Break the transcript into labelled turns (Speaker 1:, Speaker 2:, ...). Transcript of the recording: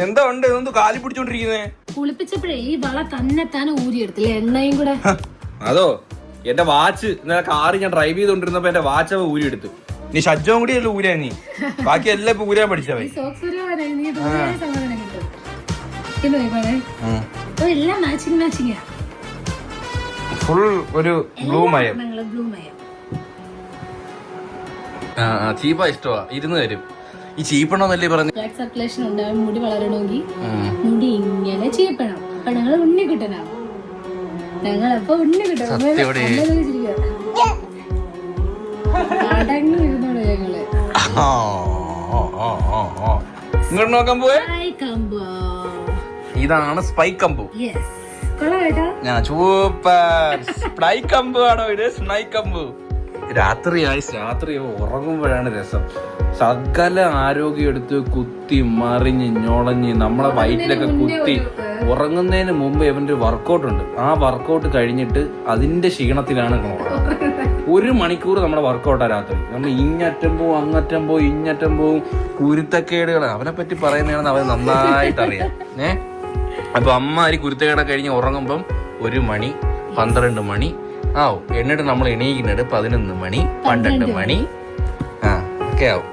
Speaker 1: എന്താ ഉണ്ട് ഇതൊന്ന് കാലി പിടിച്ചോണ്ടിരിക്കുന്നേ?
Speaker 2: കുളിപ്പിച്ചപ്പോഴേ ഈ വള തന്നെ ഊരിയെടുത്തില്ലേ, എണ്ണയും കൂടെ.
Speaker 1: അതോ എന്റെ വാച്ച് ഇന്നലെ കാറ് ഞാൻ ഡ്രൈവ് ചെയ്തോണ്ടിരുന്നപ്പോ എന്റെ വാച്ച് അവ ഊരിയെടുത്തു. നീ ഷജ്ജവും കൂടി അല്ല ഊരാ, നീ ബാക്കി എല്ലാം ഇപ്പൊ ഊരാൻ പഠിച്ചവൻ.
Speaker 2: എല്ലാം മാച്ചിങ് മാച്ചിങ്,
Speaker 1: ഫുൾ ഒരു ബ്ലൂ മയം. ചീപ്പാ ഇഷ്ടമാ, 20 തരും. ഈ ചീപ്പണോന്നല്ലേ പറഞ്ഞു.
Speaker 2: സർക്കുലേഷൻ ഉണ്ടാവും, മുടി വളരണമെങ്കിൽ മുടി ഇങ്ങനെ ചീപ്പണം. അപ്പൊ ഞങ്ങൾ ഉണ്ണി കിട്ടണം, ഞങ്ങളപ്പോ ഉണ്ണി കിട്ടണം. അടങ്ങിയിരുന്നോളൂ ഞങ്ങള്.
Speaker 1: ഇങ്ങോട്ട് നോക്കാൻ പോവേ. ഇതാണ് സ്പൈ കമ്പു. ഞാൻ സൂപ്പർ സ്പൈ കമ്പു ആണോ ഇത്? സ്നൈ കമ്പു. രാത്രിയായി ഉറങ്ങുമ്പോഴാണ് രസം. സകല ആരോഗ്യം എടുത്ത് കുത്തി മറിഞ്ഞ് ഞൊളഞ്ഞ് നമ്മളെ വയറ്റിലൊക്കെ കുത്തി ഉറങ്ങുന്നതിന് മുമ്പ് ഇവന്റെ വർക്കൗട്ട് ഉണ്ട്. ആ വർക്കൗട്ട് കഴിഞ്ഞിട്ട് അതിന്റെ ക്ഷീണത്തിലാണ് 1 മണിക്കൂർ നമ്മുടെ വർക്കൗട്ടാ രാത്രി. നമ്മൾ ഇങ്ങറ്റം പോവും അങ്ങറ്റം പോവും ഇങ്ങറ്റം പോവും. കുരുത്തക്കേടുകൾ അവനെ പറ്റി പറയുന്നതാണെന്ന് അവന് നന്നായിട്ട് അറിയാം. അപ്പൊ അമ്മാരി കുരുത്തക്കേടൊക്കെ കഴിഞ്ഞ് ഉറങ്ങുമ്പം 1 മണി 12 മണി ആവും. എന്നിട്ട് നമ്മൾ എണീക്കുന്നത് 11 മണി 12 മണി ഒക്കെ ആവും.